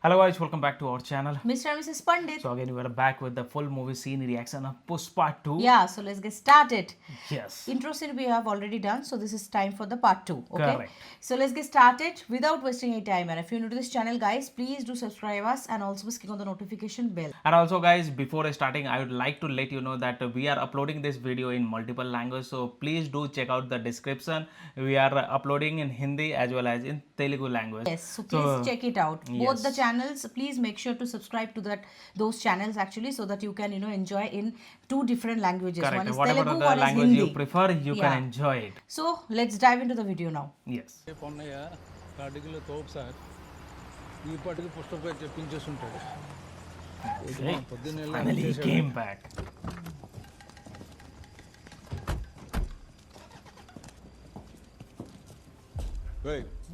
Hello guys, welcome back to our channel. Mr. and Mrs. Pandit. So again we are back with the full movie scene reaction of Pushpa 2. Yeah, so let's get started. Yes. Intro scene we have already done, so this is time for the part 2. Okay. Correct. So let's get started without wasting any time. And if you're new to this channel, guys, please do subscribe us and also click on the notification bell. And also guys, before starting, I would like to let you know that we are uploading this video in multiple languages. So please do check out the description. We are uploading in Hindi as well as in Telugu language. Yes, so please check it out. Both the yes. channels, please make sure to subscribe to those channels actually, so that you can enjoy in two different languages. Correct. One is Whatever Telugu, the one is language Hindi. you prefer, you Yeah. can enjoy it. So let's dive into the video now. Yes. Ponnaiah కాటికిలో తోపు sir ఈ పాటికి పుస్తకం చెప్పించేస్తుంటాడు Okay. పొద్దున్నే Finally he came back.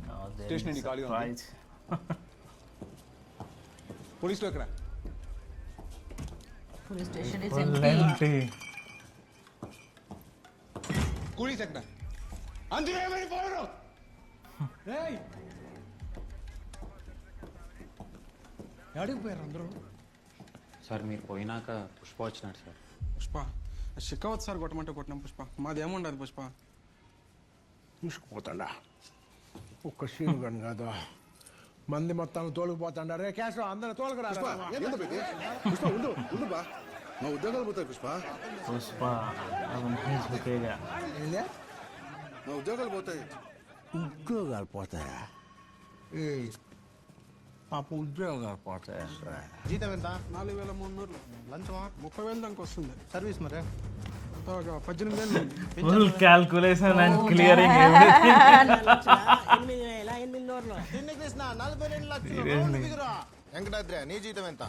Now there Station is ID ఖాళీగా ఉంది. surprise. పోలీసులు ఎక్కడ Police station is Full empty. empty. Police ఎక్కడ అందులో ఏమని పోరు ఎక్కడికి పోయారు అందరూ సార్ మీరు పోయినాక పుష్ప వచ్చినాడు సార్. పుష్ప షిక్కవత్ సార్ కొట్టమంటే కొట్టినాం పుష్ప మాది ఏముండదు పుష్ప తీసుకుపోతాడా ఒక్క సీను గని కాదు మంది మొత్తం తోలుకుపోతాడా రే కేశవ అందరూ తోలుకురా ఉండు ఉండు బా మా ఉద్యోగాలు పోతాయి పుష్ప Pushpa, अब नहीं झुकेगा. ఏందే మా ఉద్యోగాలు పోతాయి ఉద్యోగాలు పోతాయా ఏ పాప ఉద్యోగాలు పోతాయా జీతం ఎంత 4,300 లంచమా 30,000 దానికి వస్తుంది సర్వీస్ మరి 18,000 Full calculation and clearing everything. Venkatadri నీ జీతం ఎంత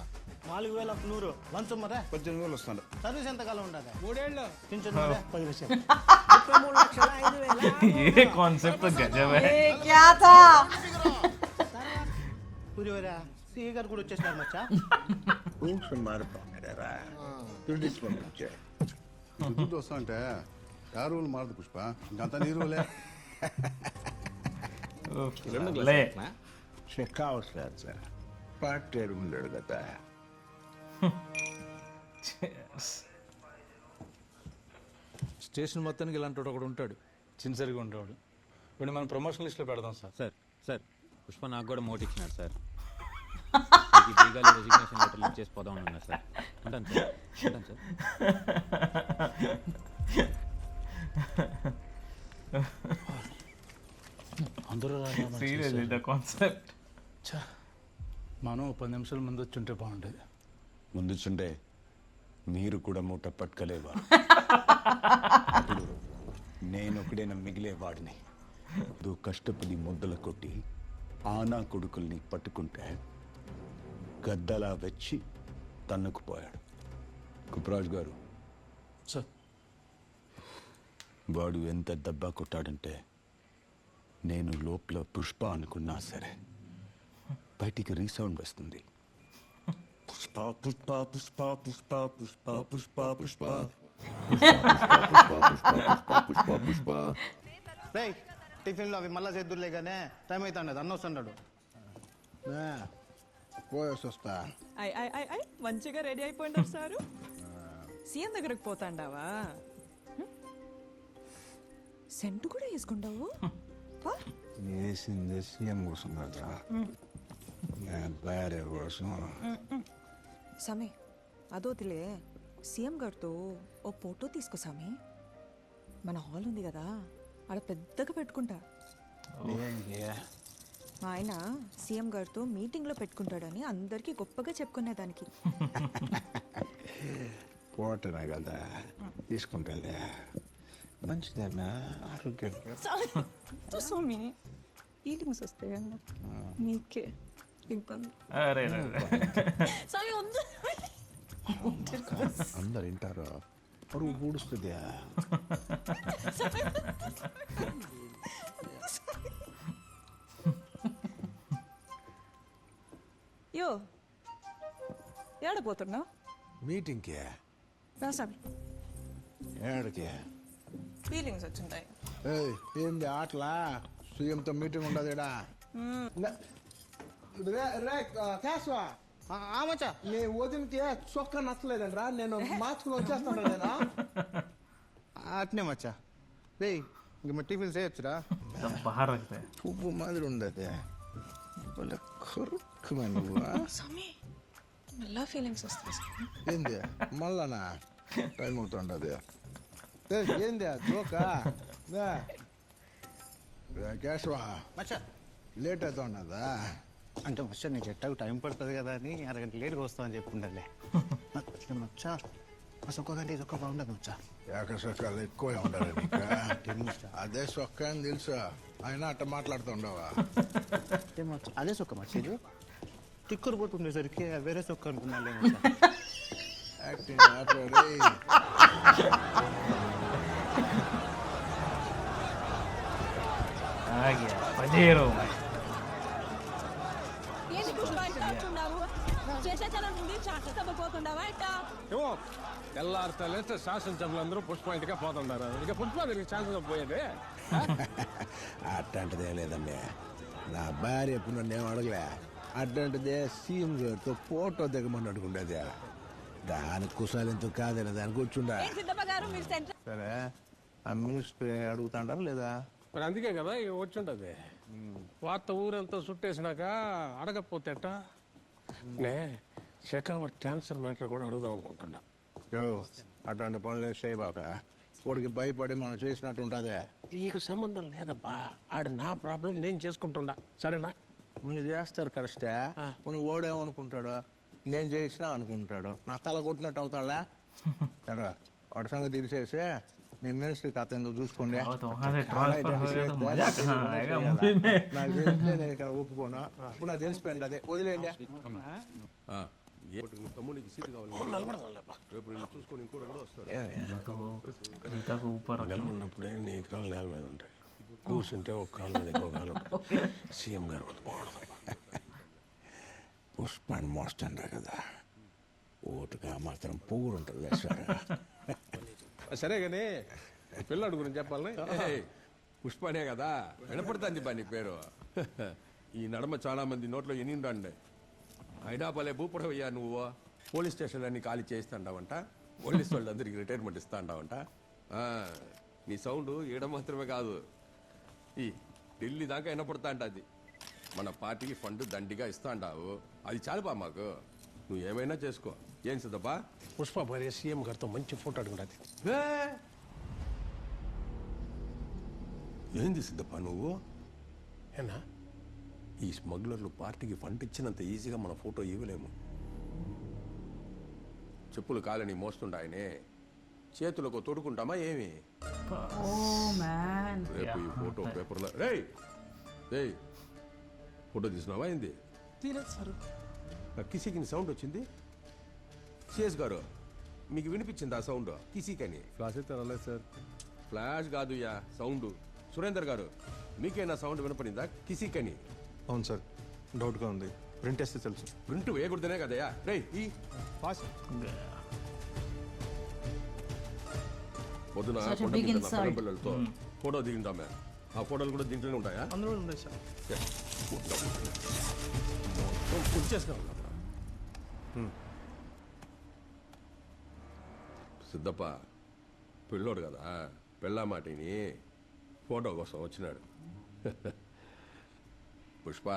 4,100 లంచం మరే 18,000 వస్తాడు సర్వీస్ ఎంత కాలం ఉంటుంది 3 ఏళ్ళు పింఛన్ 10,000 ये कॉन्सेप्ट तो गजब है. ये क्या था? పూరివరా సీఏ గారు కూడా వచ్చేసినారు మచ్చా రూల్స్ మారిపోయినారా పిలిచి పంపించే దుడ్డు వస్తా అంటే ఆ రూల్ మారదు పుష్ప ఇంకంతా నీ రూలే ले చెక్ అవసరం సార్ పార్టీ ఉండడు కదా స్టేషన్ మొత్తానికి ఇలాంటి ఒకడు ఉంటాడు సిన్సియర్గా ఉండేవాడు ఇప్పుడు మనం ప్రమోషన్ లిస్ట్లో పెడదాం సార్ సార్ సార్ పుష్ప నాకు కూడా మోట్ ఇచ్చినాడు సార్. మీకు ఈ బీగాలు రెసిగ్నేషన్ లెటర్ లిక్ చేసి పోదాం అన్నారు సార్. ఉంటాను సార్ ఉంటాను సార్. అందరూ seriously the concept. మనం 10 నిమిషాల ముందు వచ్చి ఉంటే బాగుండేది. ముందుచుండే మీరు కూడా మూట పట్టుకలేవా అప్పుడు నేనొకడైనా మిగిలేవాడిని కష్టపడి ముద్దలు కొట్టి ఆనా కొడుకుల్ని పట్టుకుంటే గద్దలా వచ్చి తన్నుకుపోయాడు కుప్రాజ్ గారు. సార్ వాడు ఎంత దెబ్బ కొట్టాడంటే నేను లోపల పుష్ప అనుకున్నా సరే బయటికి రీసౌండ్ వస్తుంది. పుష్ప పుష్ప పుష్ప పుష్ప పుష్ప పుష్ప పుష్ప పుష్ప పుష్ప రే టిఫిన్లో అవి మళ్ళా చేద్దురులే కానీ టైం అవుతాడు అన్న వస్తున్నాడు పోయేసి వస్తా ఐ ఐ ఐ ఐ మంచిగా రెడీ అయిపోయినారు సారు సీఎం దగ్గరకు పోతాండావా సెంటు కూడా వేసుకుంటావు పా. వేసింది సీఎం కోసం కదా భార్య కోసం సమీ అదోతిలే సీఎం గారితో ఓ ఫోటో తీసుకో సమీ. మన హాల్ ఉంది కదా ఆడ పెద్దగా పెట్టుకుంటా. మా ఆయన సీఎం గారితో మీటింగ్లో పెట్టుకుంటాడని అందరికీ గొప్పగా చెప్పుకునేదానికి. పోటనా కదా తీసుకుంటాలే మంచిదేనా ఆరోగ్యంగా స్వామి ఈటింగ్స్ వస్తాయి నీకే ఇబ్బంది. अरे సమీ ఉంది అందరు వింటారు పరువు పూడుస్తుంది యో ఏడపోతున్నావు మీటింగ్కి రా సమీ. ఏడికి ఫీలింగ్స్ వచ్చింటాయి. ఏంది ఆటలా సీఎంతో మీటింగ్ ఉండదు ఈడ రే రే కేశవా మచ్చా నీ వదినకి చొక్కా నచ్చలేదంట్రా నేను మార్చుకుని వచ్చేస్తాను నేను అట్నే మచ్చా రే ఇంక మా టిఫిన్ చేయొచ్చురా सब बाहर रखते हैं పువ్వు మాదిరి ఉండదు కరుక్కుమా నువ్వు స్వామి మళ్ళా ఫీలింగ్స్ వస్తాయి స్వామి. ఏంది మళ్ళానా టైం అవుతుండదు ఏంది జోకా కేశవా మచ్చా లేట్ అవుతున్నదా అంటే మచ్చా నీకు ఎట్టాకు టైం పడుతుంది కదా అని అరగంట లేట్గా వస్తామని చెప్పుకుంటాలే మచ్చా ఆ సొక్క కంటే ఇది ఒక్క బాగుండదు మచ్చా ఏక సొక్కాలు ఎక్కువ ఉండరు నీకు అదే సొక్క అని తెలుసు అయినా అట్ట మాట్లాడుతుండవా మచ్చా అదే సొక్క మచ్చా ఇది తిక్కురు పోతుండేసరికి వేరే సొక్క అనుకున్నాలే మచ్చా యాక్టింగ్ ఆపరే आ गया पजेरो ఏంటి పుష్ప ఇట్లా వచ్చున్నావు శేషాచలం నుండి శాశ్వతమ్మ పోతుండవా ఇట్టా ఏమో తెల్లారితే శాసనసభ్యులందరూ పుష్ప ఇంటిగా పోతుంటారు ఇక పుష్ప తిరిగి శాసనసభ పోయేది అట్లాంటిదే లేదండి నా భార్య ఎప్పుడు నన్ను ఏం అడగలే అట్లాంటిదే సీఎం గారితో ఫోటో దిగమని అడుగుండేది దానికి కుసాలెంతో కాదని దానికి కూర్చుండా ఏం సిద్ధమ్మ గారు మీరు సెంటర్ సరే ఆ మినిస్టర్ అడుగుతాడారు లేదా మరి అందుకే కదా ఇక వచ్చుంటది వార్త ఊరంతా చుట్టేసినాక అడగకపోతే ఎట్టా నే షెకావర్ క్యాన్సర్ మ్యాటర్ కూడా అడుగుదాం అనుకుంటున్నా అట్లాంటి పనులు చేయబాక వాడికి భయపడి మనం చేసినట్టు ఉంటుంది నీకు సంబంధం లేదబ్బా ఆడు నా ప్రాబ్లం నేను చేసుకుంటున్నా సరేనా మీరు చేస్తారు కరెక్టే నువ్వు ఓడేమనుకుంటాడు నేను చేసినా అనుకుంటాడు నా తల కొట్టినట్టు అవుతాడా సరే వాడి సంగతి తీసేసి మీ మినిస్టర్ కథ ఎందుకు చూసుకోండి तो वहाँ से ट्रांसफर हो गया तो मजा कहाँ आएगा मूवी में నాకు తెలిస్తే నేను ఇక్కడ ఒప్పుకోను ఇప్పుడు నాకు తెలిసిపోయింది అదే వదిలేండి तो जूता को ऊपर रखो ఉన్నప్పుడే నీ కాళ్ళు నేల మీద ఉంటాయి కూర్చుంటే ఒక కాలు మీద ఇంకో కాలు సీఎం గారు పుష్పాన్ని మోస్తుండ్రా కదా ఓటుగా మాత్రం పొగుడు ఉంటుంది సార్ సరే కానీ పిల్లాడు గురించి చెప్పాలని పుష్పనే కదా వినపడుతుంది బా నీ పేరు ఈ నడమ చాలా మంది నోట్లో ఎనిండండి హైడాపలే భూపడవయ్యా నువ్వు పోలీస్ స్టేషన్లన్నీ ఖాళీ చేస్తాండావంట పోలీస్ వాళ్ళందరికీ రిటైర్మెంట్ ఇస్తాండావంట నీ సౌండ్ ఈడ మాత్రమే కాదు ఈ ఢిల్లీ దాకా వినపడతా అంటది మన పార్టీకి ఫండ్ దండిగా ఇస్తాండావు అది చాలుపా మాకు నువ్వు ఏమైనా చేసుకో ఏం సిద్ధప్పా పుష్ప భార్య సీఎం గారితో మంచి ఫోటో అడుగున్నది ఏంది సిద్ధప్ప నువ్వు ఏనా ఈ స్మగ్లర్లు పార్టీకి ఫండ్ ఇచ్చినంత ఈజీగా మన ఫోటో ఇవ్వలేము చెప్పులు కాలని మోస్తుండాయనే చేతులకు తొడుకుంటామా ఏమి ఓ మ్యాన్ రేపు ఈ ఫోటో పేపర్లో రేయ్ రేయ్ ఫోటో తీసినావా ఏంది తీరదు సార్ కిసికి సౌండ్ వచ్చింది సిఎస్ గారు మీకు వినిపించింది ఆ సౌండ్ కిసికని క్లాస్ అయితే రాలేదు సార్ ఫ్లాష్ కాదు యా సౌండ్ సురేందర్ గారు మీకేనా సౌండ్ వినపడిందా కిసికని అవును సార్ డౌట్గా ఉంది ప్రింట్ వేస్తే తెలుసు ప్రింట్ వేయకూడదనే కదయా రేయ్ ఈ పాస్ పొద్దున Such a కొండ big మీద నా insult. పొలం పిల్లలతో ఫోటో దిగింటామే ఆ ఫోటోలు కూడా దీంట్లోనే ఉంటాయా అందులో ఉన్నాయి సార్ వచ్చేసినావు సిద్ధప్ప పిల్లోడు కదా పెళ్ళా మాటిని ఫోటో కోసం వచ్చినాడు పుష్ప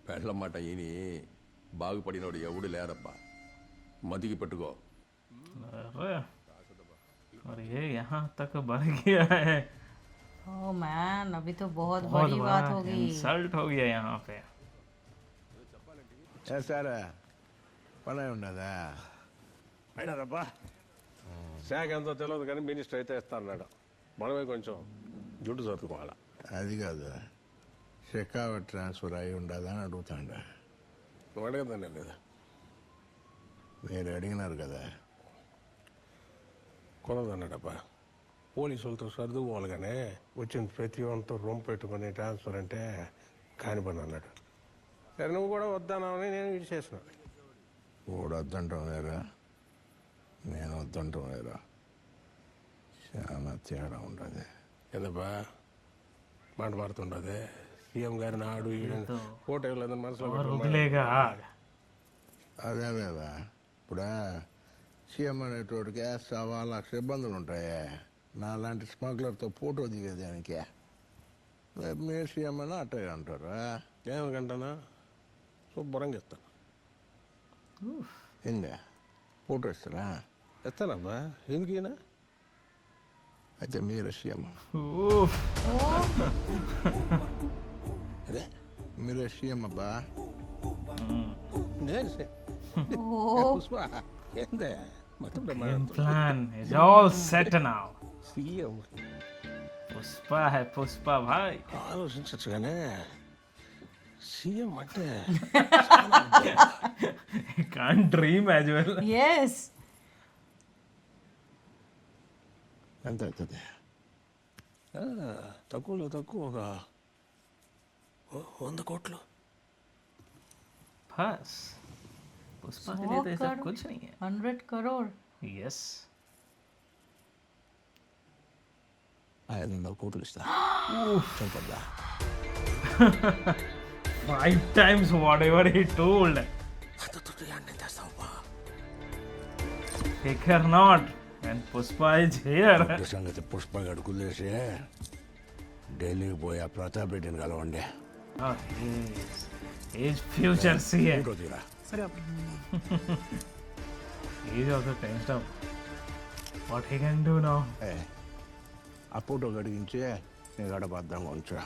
పెళ్ళ మాట ఈని బాగుపడినోడు ఎవడు లేరబ్బా మతికి పెట్టుకో अरे और ये यहाँ तक बढ़ गया है ओ मैन अभी तो बहुत बहुत बड़ी बात बड़ा हो गई इंसल्ट हो गया यहाँ पे సార్ పని ఉన్నదా అయినారబ్బా శాఖ ఎంతో తెలియదు కానీ మినిస్టర్ అయితే ఇస్తాన్నాడు మనమే కొంచెం జుట్టు చదువుకోవాలా అది కాదు షెకావర్ ట్రాన్స్ఫర్ అయి ఉండదా అని అడుగుతాండ నువ్వు అడగదానే లేదా మీరు అడిగినారు కదా కొనదన్నాడబ్బా పోలీసులతో సర్దుకోవాలి కానీ వచ్చిన ప్రతి ఒంతో రూమ్ పెట్టుకుని ట్రాన్స్ఫర్ అంటే కాని పని అన్నాడు సరే నువ్వు కూడా వద్దానని నేను ఇచ్చేసిన వాడు వద్దంటాం లేరా నేను వద్దంటాం లేరా చాలా తేడా ఉండదు ఏందబ్బా మాట మారుతుండదే సీఎం గారిని ఆడు ఫోటో ఇవ్వలేదని మనసులో और పెట్టుకుని उगलेगा అదే మీద ఇప్పుడు సీఎం అనేటోడికి 1,00,000 ఇబ్బందులు ఉంటాయి. నా లాంటి స్మగ్లర్తో ఫోటో దిగేదానికి మీరు సీఎం అని అట్టే అంటారు. ఏమనుకంటానా శుభ్రంగా ఇస్తాను. ఏంగా ఫోటో ఇస్తారా? ఇస్తానమ్మా, ఎందుకు ఈయన అయితే మీరు సీఎం. Oof. అదే మీరు సీఎం అబ్బా. నేను పుష్ప ఏందే మొత్తం Game plan is all set now. CM Pushpa है पुष्पा भाई. ఆలోచించచ్చు కానీ సీఎం అంటే Can't dream as well. Yes. ఎంత అవుతుంది? తక్కువలో తక్కువ ఒక 100 కోట్లు. बस पुष्पा के 100 लिए तो ये सब करोड़? कुछ नहीं है. 100 crore. Yes. 500 కోట్లు ఇస్తా. చెప్పద్దా? 5 times whatever he told. Take her not. And Pushpa is here. సంగతి పుష్ప గడుకులేసి ఢిల్లీకి పోయి ఆ ప్రతాప్ రెడ్డిని కలవండి. Oh, he's future CM. Photo తీరా. He's also tensed up. What he can do now? ఆ ఫోటో గడిగించి నేను గడపద్దాంగా ఉంచా.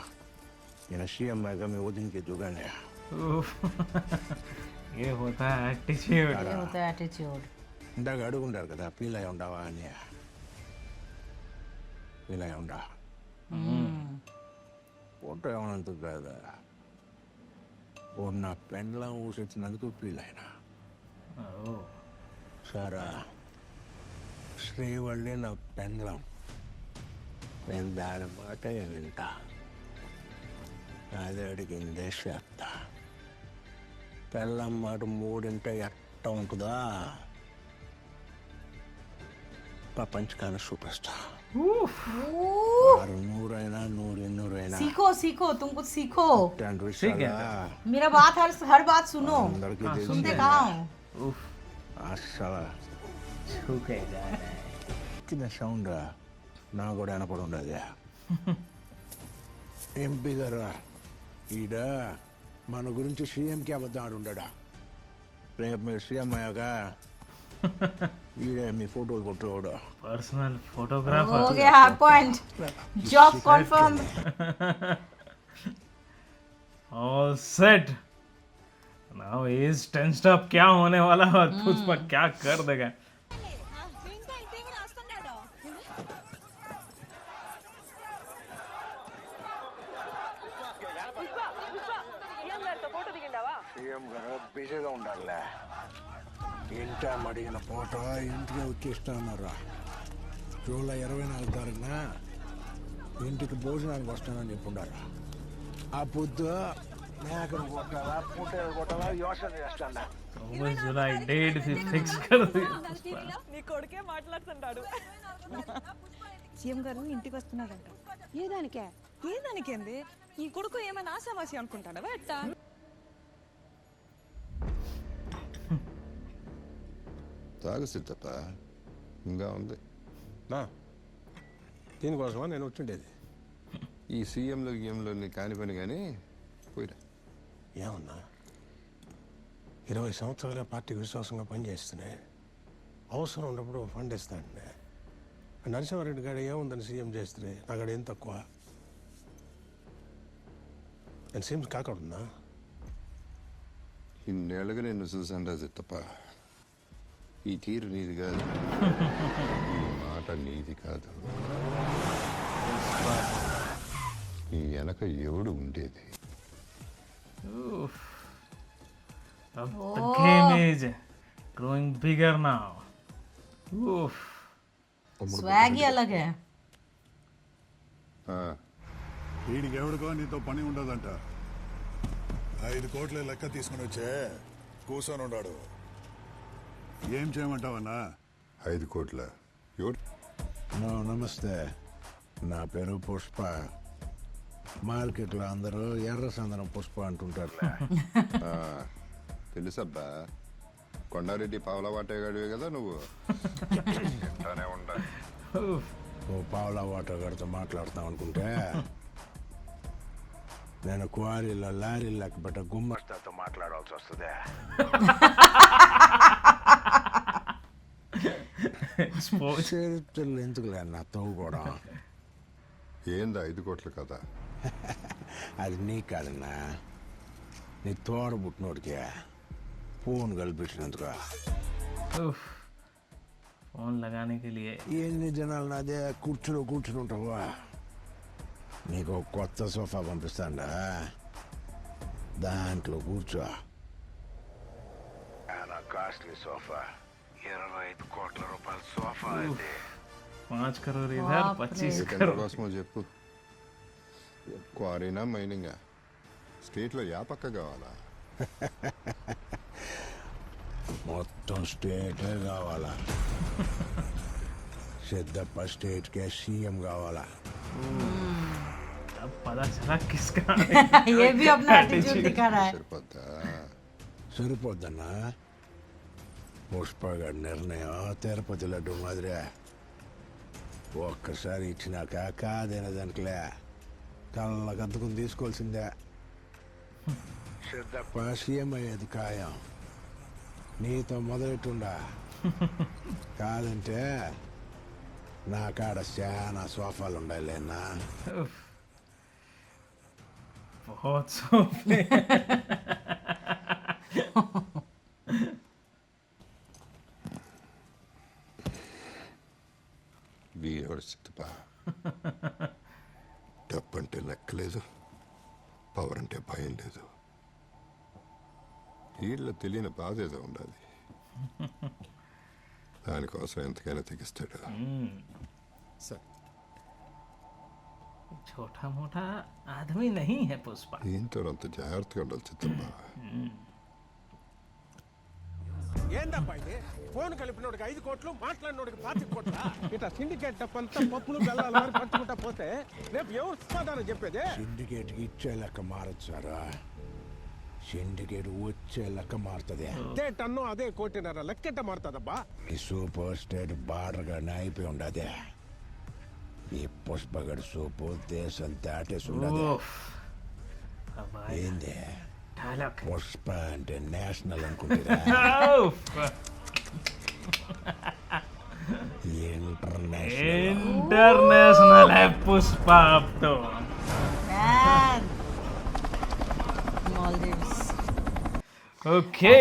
నేను సీఎం అయ్యాక మీ వదినకి దుగానే. Oof. ये होता है attitude. ये होता है attitude. ఇందాక అడుగుంటారు కదా ఫీల్ అయి ఉండవా అని. ఫీల్ అయి ఉండా. ఫోటో ఏమన్నందుకు కాదా, ఓ నా పెండ్లం ఊసొచ్చినందుకు ఫీల్ అయినా. Oh. సారా శ్రీవల్లి నా పెండ్లం, నేను దాని మాట వింటా. అదే అడిగిందే చేస్తా. పెళ్ళం మాట మూడింటే ఎట్ట ఉంటుందా? ప్రపంచకాన సూపర్ స్టార్. Oof. 100 అయినా 100 అయినా सीखो सीखो, तुम कुछ सीखो. ఇట్లాంటి ठीक है. విషయాలు मेरा बात हर बात सुनो. అందరికీ सुनते తెలిసి कहाँ हो? Oof. అస్సలు छूके जाना है. చిన్న సౌండ్ నా కూడా వినపడి ఉండదు. ఎంపీ గారు ఈడ మన గురించి సీఎంకి అబద్ధం ఆడుండా. రేపు మీరు సీఎం అయ్యాక ఈడే మీ ఫోటోలు కొట్టేవాడు. Personal photographer. हो गया half point. Job confirm. All set. Now he is tensed up. क्या होने वाला है और पुष्पा क्या कर देगा? ఇంకా ఇంతే రాస్తున్నాడు. సీఎం గారు బిజీగా ఉండాలి. ఇంట అడిగిన ఫోటో ఇంటికి వచ్చేస్తానరా. జూలై 24 తారీఖున ఇంటికి భోజనానికి వస్తానని చెప్పుండారా. ఆ పొద్దు మేకను కొట్టాలా పుట్టేలు కొట్టాలా యోచన చేస్తాడా. Over July date भी fix कर दिया. నీ కొడుకే మాట్లాడుతున్నాడు. సీఎం గారు ఇంటికి వస్తున్నాడంట. ఏదానికే ఏదానికేంది? ఈ కొడుకు ఏమైనా ఆశావాసి అనుకుంటాడా ఎట్టా? తాగు సిద్ధప్ప, ఇంకా ఉంది. నా దీనికోసమా నేను వచ్చిండేది. ఈ సీఎంలో గీఎంలో నీకు కాని పని కానీ పోయిరా. ఏమన్నా 20 సంవత్సరాలుగా పార్టీకి విశ్వాసంగా పనిచేస్తున్నాయి. అవసరం ఉన్నప్పుడు ఫండ్ ఇస్తాండి. నరసింహారెడ్డి గారు ఏముందని సీఎం చేస్తే నాకు ఏం తక్కువ. నేను సీఎం కాకూడదున్నా? ఇన్నేళ్ళుగా నిన్ను చూసాను సిద్ధప్ప. ఈ తీరు నీది కాదు, ఈ మాట నీది కాదు. నీ వెనక ఎవడు ఉండేది? Oof. The game is growing bigger now. Oof. Swag ही अलग है. వీడికి ఎవడికో నీతో పని ఉండదంట. 5 కోట్ల లెక్క తీసుకుని వచ్చే కూర్చొని ఉన్నాడు. ఏం చేయమంటావన్నా? 5 కోట్ల ఎవడు? నమస్తే, నా పేరు పుష్ప. మార్కెట్లో అందరూ ఎర్ర సందనం పుష్ప అంటుంటారులే. తెలుసబ్బా, కొండారెడ్డి పావుల వాటేగాడివే కదా నువ్వు. చెప్తానే ఉండాలి. నువ్వు పావులా వాటగాడితో మాట్లాడుతావు అనుకుంటే నేను క్వారీలో లారీ లెక్క పెట్ట గుమ్మస్తాతో మాట్లాడాల్సి వస్తుంది. చరిత్రలు ఎందుకులే నా తవ్వుకోవడం. ఏందా 5 కోట్ల కదా? అది నీ కాదన్నా, నీ తోడ పుట్టినోడికి ఫోన్ కల్పించినందుకు. फोन लगाने के लिए ఎన్ని జనాలు నాదే కూర్చుని ఉంటావా? నీకు కొత్త సోఫా పంపిస్తాడా, దాంట్లో కూర్చో. చాలా కాస్ట్లీ సోఫా, 25 కోట్ల రూపాయల సోఫా. అయితే 5 करोड़ इधर 25 करोड़ కోసమో చెప్పు. క్వారీనా మైనింగా? స్టేట్లో యా పక్క కావాలా? మొత్తం స్టేటే కావాలా? సిద్ధప్ప స్టేట్కే సీఎం కావాలా? अब पता चला किसका ये भी अपना एटीट्यूड दिखा रहा है. సరిపోద్దా? సరిపోద్దన్నా. పుష్పగాడి నిర్ణయం తిరుపతి లడ్డు మాదిరే. ఒక్కసారి ఇచ్చినాక కాదైన దానికిలే కళ్ళకద్దుకుని తీసుకోవాల్సిందే. సిద్ధప్ప సీఎం అయ్యేది ఖాయం. నీతో మొదలెట్టుండా, కాదంటే నా కాడ చాలా సోఫాలు ఉండాలినా. बहुत सोफे వీడెవడు సిద్ధపా? డబ్బు అంటే లెక్కలేదు, పవర్ అంటే భయం లేదు. వీళ్ళ తెలియని బాధ ఏదో ఉండాలి. దానికోసం ఎంతకైనా తెగిస్తాడు. సార్ छोटा मोटा आदमी नहीं है पुष्पा. దీంతో అంత జాగ్రత్తగా ఉండాలి చిత్తమ్మా. ఏందబ్బా ఇది? ఫోన్ కలిపినోడికి 5 కోట్లు, మాట్లాడినోడికి 25 కోట్ల. ఇట్లా సిండికేట్ తప్పంతా పప్పులు బెల్లాలు అని పంచుకుంటా పోతే రేపు ఎవరు సమాధానం చెప్పేది? సిండికేట్కి ఇచ్చే లెక్క మారచ్చారా? సిండికేట్ వచ్చే లెక్క మారుతుంది. అదే టన్ను అదే 1.5 కోటి లెక్కెట్ట మారుతుందబ్బా. మీ సూపర్ స్టేట్ బార్డర్గా అయిపోయి ఉండదే. ఈ పుష్పగడ్ సూపు దేశం దాటేసి ఉండదు. ఏంది పుష్ప అంటే నేషనల్ అనుకుంటున్నా? इंटरनेशनल है पुष्पा अब तो. Man. Maldives. Okay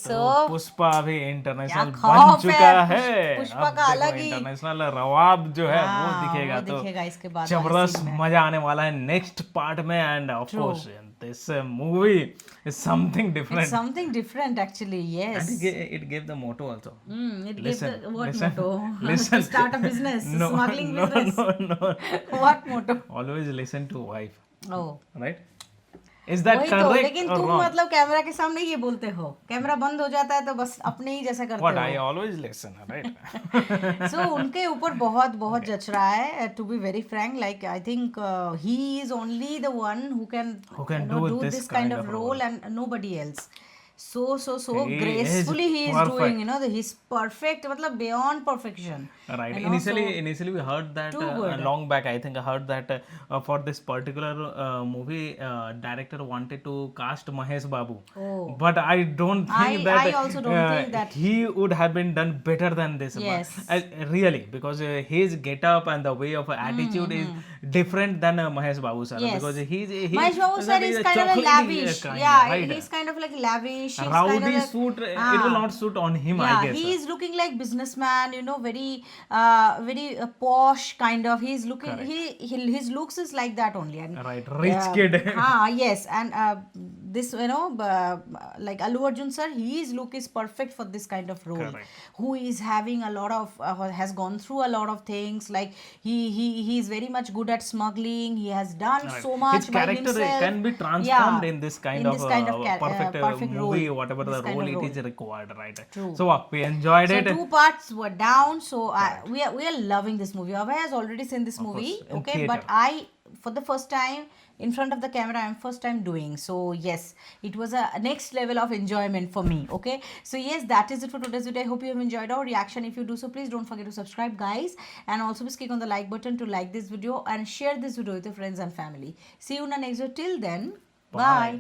so Pushpa अभी इंटरनेशनल क्या बन खौफ चुका है. है. पुष्पा अब का देखो अलग ही इंटरनेशनल रवाब जो है वो हाँ, दिखेगा. वो तो दिखेगा इसके बाद वाले जबरदस्त scene में. मजा आने वाला है नेक्स्ट पार्ट में. End of True. Course this movie is something It's different. something different actually, yes. And it gave the motto also. It Listen, gave the what listen, motto? listen. To start a business, No, smuggling no, business. no. What motto? Always listen to wife. Oh. Right? Is that वही तो, correct लेकिन or तुम wrong? मतलब camera के सामने ये बोलते हो, कैमरा बंद हो जाता है तो बस अपने ही जैसा करते What I हो. always listen, right? So उनके ऊपर बहुत बहुत जच रहा है. To be very frank, like I think he is only the one who can do this kind of role and nobody else. So He gracefully is he is perfect. doing, he's perfect, मतलब beyond perfection. Right. You know, Initially we heard that too good. long back. I think I heard that for this particular movie, director wanted to cast Mahesh Babu. Oh. But I don't think that I also don't think that he would have been done better than this. Yes. Really, because his get up and the way of attitude is different than Mahesh Babu sir. Yes. Because he's Mahesh Babu sir is kind of a chocolatey lavish. kind, Yeah, right? he's kind of like lavish. He's kind Rowdy of like, suit, it will not suit on him, I yeah, guess. he is looking like businessman, very posh kind of. He's looking. His looks is like that only. And Right, rich kid. Yes, and this like Allu Arjun sir, his look is perfect for this kind of role. Correct. Who is having a lot of has gone through a lot of things. Like he is very much good at smuggling. He has done Right. so much His by character himself. can be transformed in this kind of, perfect, perfect movie, role. whatever This the kind role of it role. is required, right? True. So we enjoyed So it. 2 parts were down. So we are loving this movie. Abhay has already seen this movie. course, in Okay, but theatre. I for the first time in front of the camera, I'm first time doing. So yes, it was a next level of enjoyment for me. Okay, so yes, that is it for today's video. I hope you have enjoyed our reaction. If you do so, please don't forget to subscribe, guys, and also please click on the like button to like this video and share this video with your friends and family. See you in the next video. Till then, bye.